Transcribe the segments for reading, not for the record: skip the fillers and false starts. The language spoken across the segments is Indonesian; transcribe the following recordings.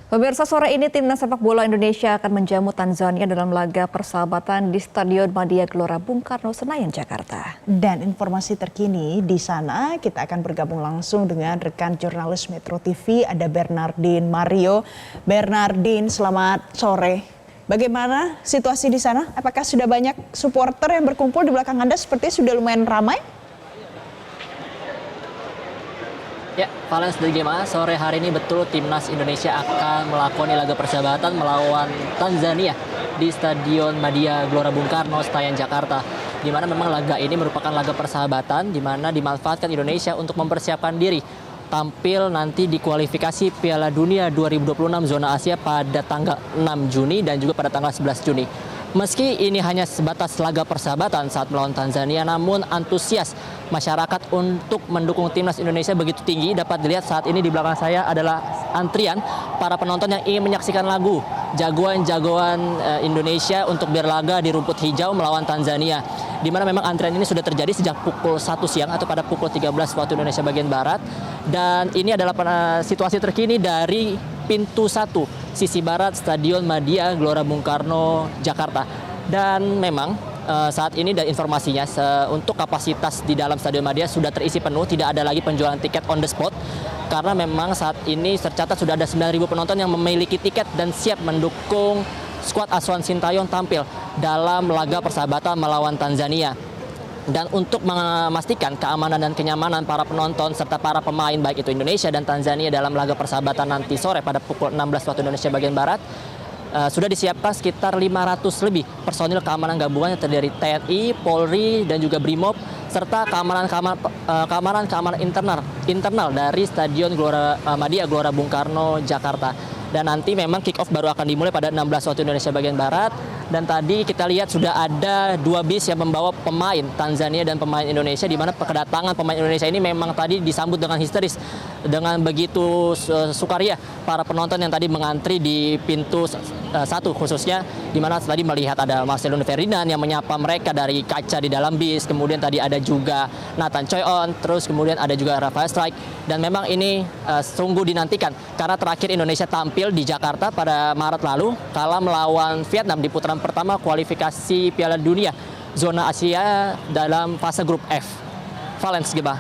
Pemirsa, sore ini timnas sepak bola Indonesia akan menjamu Tanzania dalam laga persahabatan di Stadion Madia Gelora Bung Karno, Senayan, Jakarta. Dan informasi terkini di sana kita akan bergabung langsung dengan rekan jurnalis Metro TV, ada Bernardin Mario. Bernardin, selamat sore. Bagaimana situasi di sana? Apakah sudah banyak supporter yang berkumpul di belakang Anda? Sepertinya sudah lumayan ramai. Ya, Valens dan Gemma, sore hari ini betul timnas Indonesia akan melakoni laga persahabatan melawan Tanzania di Stadion Madia Gelora Bung Karno, Senayan, Jakarta. Di mana memang laga ini merupakan laga persahabatan di mana dimanfaatkan Indonesia untuk mempersiapkan diri tampil nanti di kualifikasi Piala Dunia 2026 zona Asia pada tanggal 6 Juni dan juga pada tanggal 11 Juni. Meski ini hanya sebatas laga persahabatan saat melawan Tanzania, namun antusias masyarakat untuk mendukung timnas Indonesia begitu tinggi. Dapat dilihat saat ini di belakang saya adalah antrian para penonton yang ingin menyaksikan lagu jagoan-jagoan Indonesia untuk berlaga di rumput hijau melawan Tanzania. Di mana memang antrian ini sudah terjadi sejak pukul 1 siang atau pada pukul 13 waktu Indonesia bagian Barat. Dan ini adalah situasi terkini dari pintu 1 sisi barat Stadion Madia Gelora Bung Karno, Jakarta. Dan memang saat ini dari informasinya untuk kapasitas di dalam Stadion Madia sudah terisi penuh, tidak ada lagi penjualan tiket on the spot. Karena memang saat ini tercatat sudah ada 9.000 penonton yang memiliki tiket dan siap mendukung skuad asuhan Sintayong tampil dalam laga persahabatan melawan Tanzania. Dan untuk memastikan keamanan dan kenyamanan para penonton serta para pemain baik itu Indonesia dan Tanzania dalam laga persahabatan nanti sore pada pukul 16 waktu Indonesia bagian Barat, sudah disiapkan sekitar 500 lebih personil keamanan gabungan yang terdiri dari TNI, Polri, dan juga Brimob, serta keamanan internal dari Stadion Madia Gelora Bung Karno, Jakarta. Dan nanti memang kick off baru akan dimulai pada 16 waktu Indonesia bagian Barat. Dan tadi kita lihat sudah ada 2 bis yang membawa pemain Tanzania dan pemain Indonesia, di mana kedatangan pemain Indonesia ini memang tadi disambut dengan histeris, dengan begitu sukaria para penonton yang tadi mengantri di pintu 1 khususnya, di mana tadi melihat ada Marcelo Ferdinand yang menyapa mereka dari kaca di dalam bis, kemudian tadi ada juga Nathan Choi-on, terus kemudian ada juga Rafael Strijk. Dan memang ini sungguh dinantikan karena terakhir Indonesia tampil di Jakarta pada Maret lalu kalah melawan Vietnam di putaran pertama kualifikasi Piala Dunia zona Asia dalam fase grup F. Valens, Geba.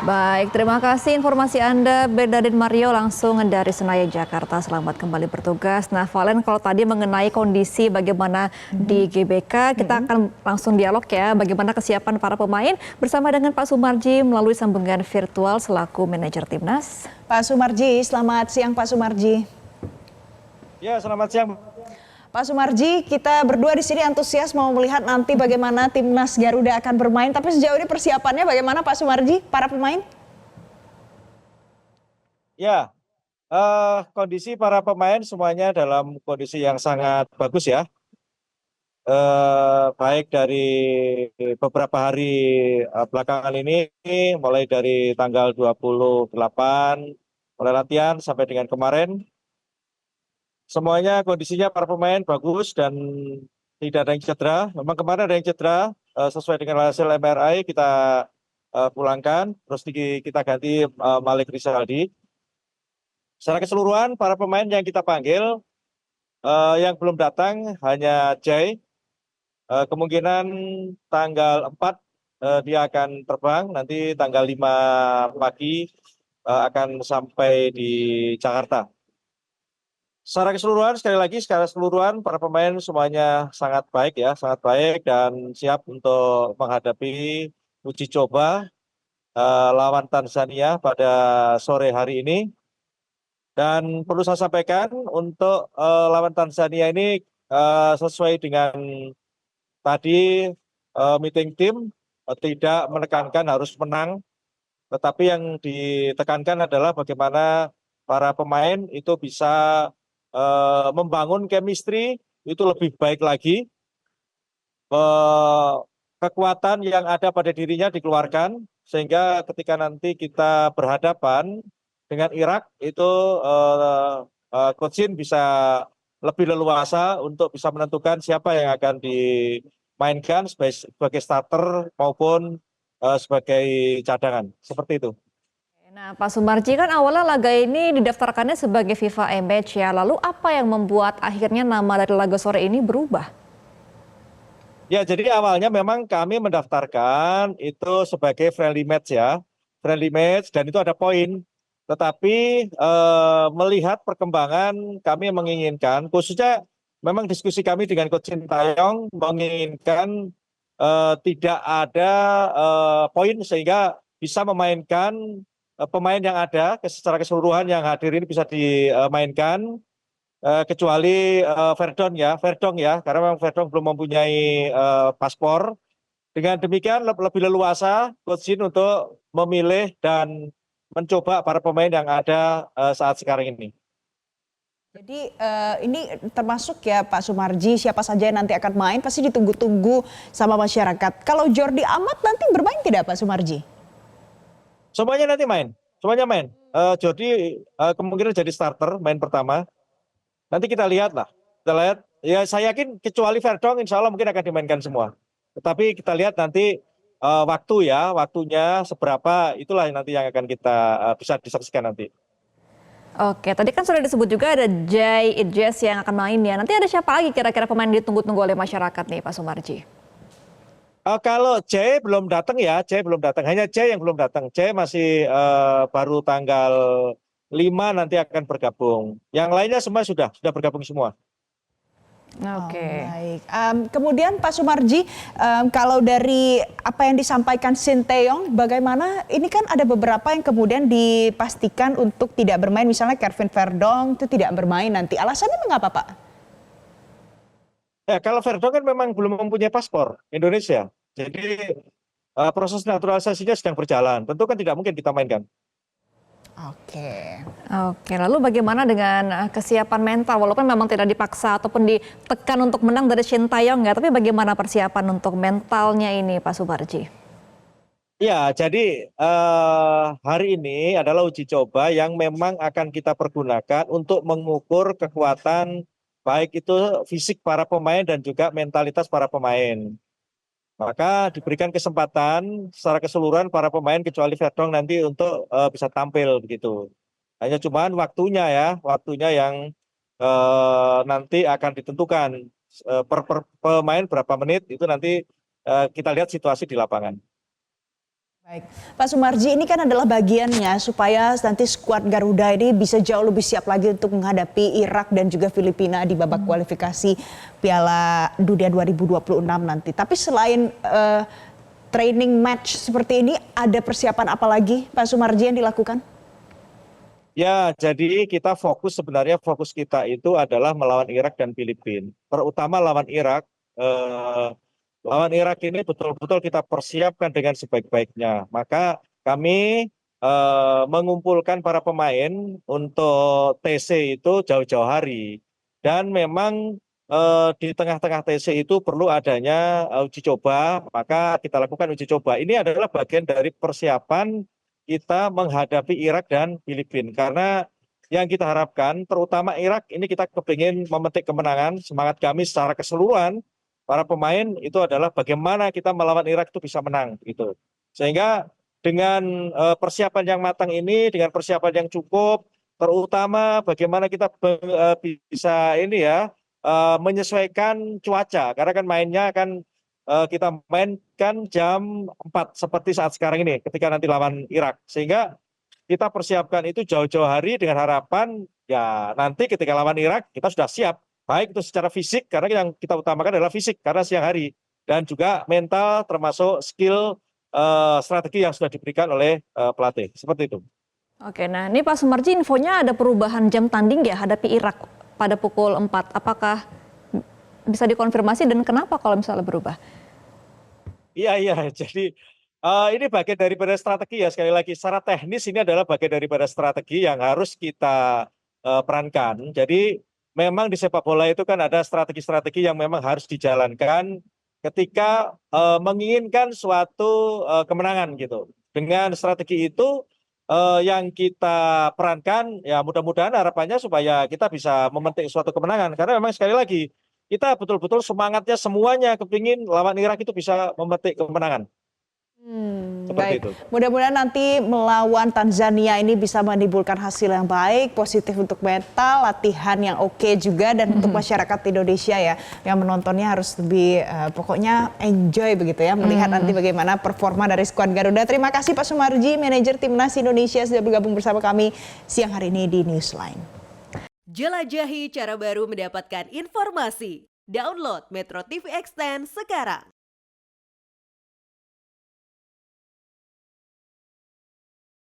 Baik, terima kasih informasi Anda, Bernardin Mario, langsung dari Senayan, Jakarta. Selamat kembali bertugas. Nah, Valen, kalau tadi mengenai kondisi bagaimana di GBK, kita akan langsung dialog ya, bagaimana kesiapan para pemain bersama dengan Pak Sumarji melalui sambungan virtual selaku manajer timnas. Pak Sumarji, selamat siang Pak Sumarji. Ya, selamat siang. Pak Sumarji, kita berdua di sini antusias mau melihat nanti bagaimana timnas Garuda akan bermain. Tapi sejauh ini persiapannya bagaimana Pak Sumarji, para pemain? Ya, kondisi para pemain semuanya dalam kondisi yang sangat bagus ya. Baik dari beberapa hari belakangan ini, mulai dari tanggal 28, mulai latihan sampai dengan kemarin. Semuanya kondisinya para pemain bagus dan tidak ada yang cedera. Memang kemarin ada yang cedera, sesuai dengan hasil MRI kita pulangkan, terus kita ganti Malik Rizaldi. Secara keseluruhan para pemain yang kita panggil, yang belum datang hanya Jay. Kemungkinan tanggal 4 dia akan terbang, nanti tanggal 5 pagi akan sampai di Jakarta. Secara keseluruhan, sekali lagi secara keseluruhan para pemain semuanya sangat baik ya, sangat baik dan siap untuk menghadapi uji coba lawan Tanzania pada sore hari ini. Dan perlu saya sampaikan untuk lawan Tanzania ini sesuai dengan tadi meeting tim, tidak menekankan harus menang, tetapi yang ditekankan adalah bagaimana para pemain itu bisa membangun chemistry itu lebih baik lagi, kekuatan yang ada pada dirinya dikeluarkan, sehingga ketika nanti kita berhadapan dengan Irak itu Coach Shin bisa lebih leluasa untuk bisa menentukan siapa yang akan dimainkan sebagai starter maupun sebagai cadangan, seperti itu. Nah, Pak Sumarji, kan awalnya laga ini didaftarkannya sebagai FIFA A Match ya. Lalu apa yang membuat akhirnya nama dari laga sore ini berubah? Ya, jadi awalnya memang kami mendaftarkan itu sebagai friendly match ya, friendly match dan itu ada poin. Tetapi melihat perkembangan kami menginginkan, khususnya memang diskusi kami dengan Coach Sintayong menginginkan tidak ada poin sehingga bisa memainkan pemain yang ada secara keseluruhan yang hadir ini bisa dimainkan kecuali Verdong ya, karena memang Verdong belum mempunyai paspor. Dengan demikian lebih leluasa Coach Shin untuk memilih dan mencoba para pemain yang ada saat sekarang ini. Jadi ini termasuk ya Pak Sumarji, siapa saja yang nanti akan main pasti ditunggu-tunggu sama masyarakat. Kalau Jordi Amat nanti bermain tidak Pak Sumarji? Semuanya nanti main, semuanya main. Jordi kemungkinan jadi starter main pertama. Nanti kita lihat lah, kita lihat. Ya saya yakin kecuali Verdong, insya Allah mungkin akan dimainkan semua. Tetapi kita lihat nanti waktunya seberapa itulah yang nanti yang akan kita bisa disaksikan nanti. Oke, tadi kan sudah disebut juga ada Jay Idjes yang akan main ya. Nanti ada siapa lagi kira-kira pemain ditunggu-tunggu oleh masyarakat nih Pak Sumarji? Kalau Jay belum datang ya, Jay belum datang. Hanya Jay yang belum datang. Jay masih baru tanggal 5 nanti akan bergabung. Yang lainnya semua sudah bergabung semua. Oke. Baik. Kemudian Pak Sumarji, kalau dari apa yang disampaikan Sinteyong, bagaimana? Ini kan ada beberapa yang kemudian dipastikan untuk tidak bermain, misalnya Kevin Verdong itu tidak bermain nanti. Alasannya mengapa Pak? Ya, kalau Verdong kan memang belum mempunyai paspor Indonesia. Jadi proses naturalisasinya sedang berjalan. Tentu kan tidak mungkin kita mainkan. Oke. Oke, lalu bagaimana dengan kesiapan mental? Walaupun memang tidak dipaksa ataupun ditekan untuk menang dari Sintayong ya, tapi bagaimana persiapan untuk mentalnya ini Pak Sumarji? Ya, jadi hari ini adalah uji coba yang memang akan kita pergunakan untuk mengukur kekuatan baik itu fisik para pemain dan juga mentalitas para pemain. Maka diberikan kesempatan secara keseluruhan para pemain kecuali Verdong nanti untuk bisa tampil begitu. Hanya cuman waktunya yang nanti akan ditentukan per pemain berapa menit itu nanti kita lihat situasi di lapangan. Baik, Pak Sumarji, ini kan adalah bagiannya supaya nanti skuad Garuda ini bisa jauh lebih siap lagi untuk menghadapi Irak dan juga Filipina di babak kualifikasi Piala Dunia 2026 nanti. Tapi selain training match seperti ini, ada persiapan apa lagi Pak Sumarji yang dilakukan? Ya, jadi sebenarnya fokus kita itu adalah melawan Irak dan Filipina. Terutama lawan Irak. Lawan Irak ini betul-betul kita persiapkan dengan sebaik-baiknya. Maka kami mengumpulkan para pemain untuk TC itu jauh-jauh hari. Dan memang di tengah-tengah TC itu perlu adanya uji coba, maka kita lakukan uji coba. Ini adalah bagian dari persiapan kita menghadapi Irak dan Filipina. Karena yang kita harapkan, terutama Irak, ini kita kepingin memetik kemenangan, semangat kami secara keseluruhan, para pemain itu adalah bagaimana kita melawan Irak itu bisa menang gitu. Sehingga dengan persiapan yang matang ini, dengan persiapan yang cukup, terutama bagaimana kita bisa menyesuaikan cuaca. Karena kan mainnya kan kita mainkan jam 4 seperti saat sekarang ini ketika nanti lawan Irak. Sehingga kita persiapkan itu jauh-jauh hari dengan harapan ya nanti ketika lawan Irak kita sudah siap. Baik itu secara fisik, karena yang kita utamakan adalah fisik, karena siang hari. Dan juga mental, termasuk skill strategi yang sudah diberikan oleh pelatih. Seperti itu. Oke, nah ini Pak Sumarji, infonya ada perubahan jam tanding ya hadapi Irak pada pukul 4. Apakah bisa dikonfirmasi dan kenapa kalau misalnya berubah? Iya. Jadi ini bagian daripada strategi ya. Sekali lagi, secara teknis ini adalah bagian daripada strategi yang harus kita perankan. Jadi memang di sepak bola itu kan ada strategi-strategi yang memang harus dijalankan ketika menginginkan suatu kemenangan gitu. Dengan strategi itu yang kita perankan ya mudah-mudahan harapannya supaya kita bisa memetik suatu kemenangan. Karena memang sekali lagi kita betul-betul semangatnya semuanya kepingin lawan Irak itu bisa memetik kemenangan. Seperti Baik, itu. mudah-mudahan nanti melawan Tanzania ini bisa menimbulkan hasil yang baik, positif untuk mental, latihan yang oke juga, dan untuk masyarakat Indonesia ya, yang menontonnya harus lebih pokoknya enjoy begitu ya, melihat nanti bagaimana performa dari skuad Garuda. Terima kasih Pak Sumarji, manajer Timnas Indonesia sudah bergabung bersama kami siang hari ini di Newsline. Jelajahi cara baru mendapatkan informasi. Download Metro TV Extend sekarang.